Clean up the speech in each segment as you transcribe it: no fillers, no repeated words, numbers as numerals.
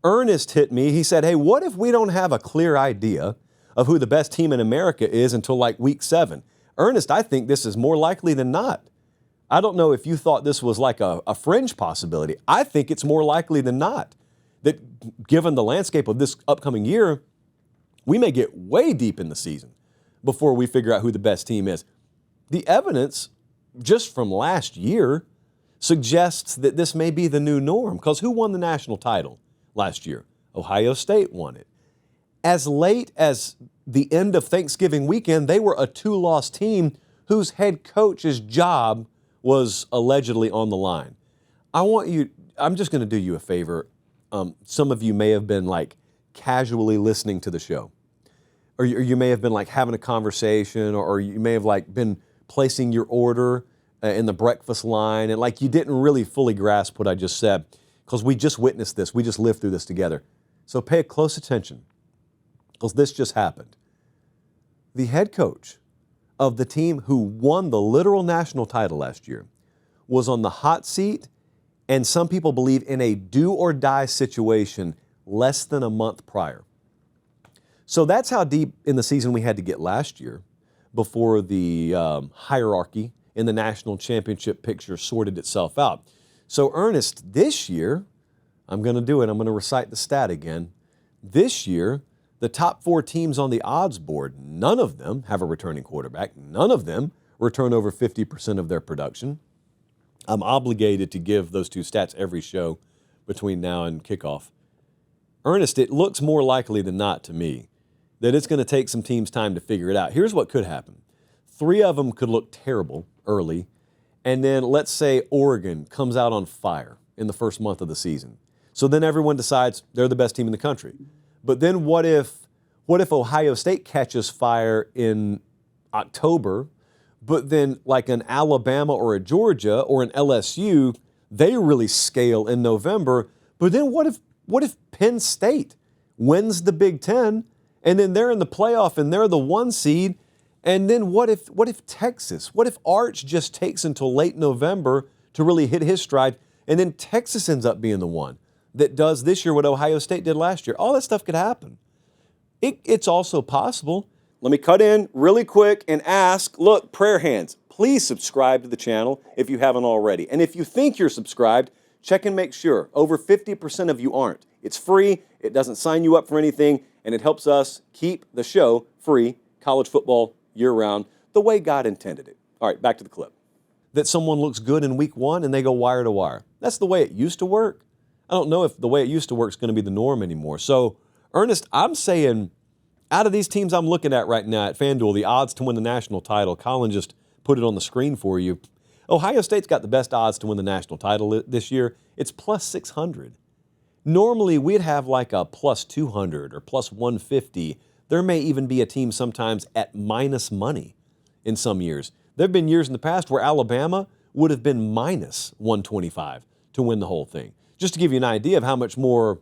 Ernest hit me. He said, hey, what if we don't have a clear idea of who the best team in America is until like week 7? Ernest, I think this is more likely than not. I don't know if you thought this was like a fringe possibility. I think it's more likely than not that given the landscape of this upcoming year, we may get way deep in the season before we figure out who the best team is. The evidence just from last year suggests that this may be the new norm, because who won the national title last year? Ohio State won it. As late as the end of Thanksgiving weekend, they were a 2-loss team whose head coach's job was allegedly on the line. I'm just going to do you a favor. Some of you may have been like casually listening to the show, or you may have been like having a conversation, or you may have like been placing your order in the breakfast line, and like you didn't really fully grasp what I just said, because we just witnessed this. We just lived through this together. So pay close attention, because this just happened. The head coach of the team who won the literal national title last year was on the hot seat, and some people believe in a do-or-die situation less than a month prior. So that's how deep in the season we had to get last year before the hierarchy in the national championship picture sorted itself out. So Ernest, this year, I'm going to do it. I'm going to recite the stat again. This year, the top 4 teams on the odds board, none of them have a returning quarterback. None of them return over 50% of their production. I'm obligated to give those 2 stats every show between now and kickoff. Ernest, it looks more likely than not to me that it's going to take some teams time to figure it out. Here's what could happen. 3 of them could look terrible early, and then let's say Oregon comes out on fire in the first month of the season. So then everyone decides they're the best team in the country. But then what if Ohio State catches fire in October, but then like an Alabama or a Georgia or an LSU, they really scale in November. But then what if Penn State wins the Big Ten, and then they're in the playoff and they're the 1 seed? And then what if Texas, what if Arch just takes until late November to really hit his stride, and then Texas ends up being the one that does this year what Ohio State did last year? All that stuff could happen. It's also possible. Let me cut in really quick and ask, look, prayer hands, please subscribe to the channel if you haven't already. And if you think you're subscribed, check and make sure. Over 50% of you aren't. It's free, it doesn't sign you up for anything, and it helps us keep the show free, college football year-round, the way God intended it. All right, back to the clip. That someone looks good in week 1 and they go wire to wire. That's the way it used to work. I don't know if the way it used to work is going to be the norm anymore. So, Ernest, I'm saying out of these teams I'm looking at right now at FanDuel, the odds to win the national title, Colin just put it on the screen for you. Ohio State's got the best odds to win the national title this year. It's plus 600. Normally, we'd have like a plus 200 or plus 150. There may even be a team sometimes at minus money in some years. There have been years in the past where Alabama would have been minus 125 to win the whole thing. Just to give you an idea of how much more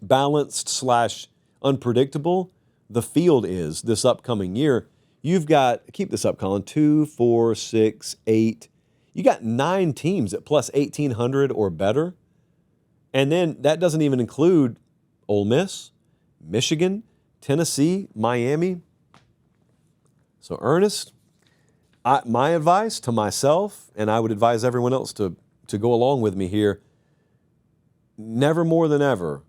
balanced / unpredictable the field is this upcoming year. You've got, keep this up, Colin, 2, 4, 6, 8. You got 9 teams at plus 1,800 or better. And then that doesn't even include Ole Miss, Michigan, Tennessee, Miami. So Ernest, my advice to myself, and I would advise everyone else to go along with me here, never more than ever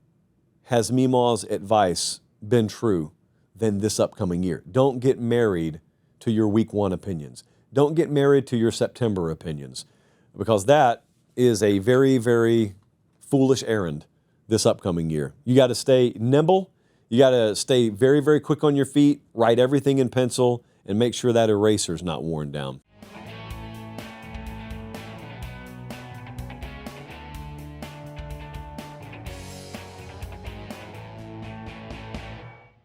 has Meemaw's advice been true than this upcoming year. Don't get married to your week 1 opinions. Don't get married to your September opinions, because that is a very, very foolish errand this upcoming year. You got to stay nimble. You got to stay very, very quick on your feet, write everything in pencil, and make sure that eraser's not worn down.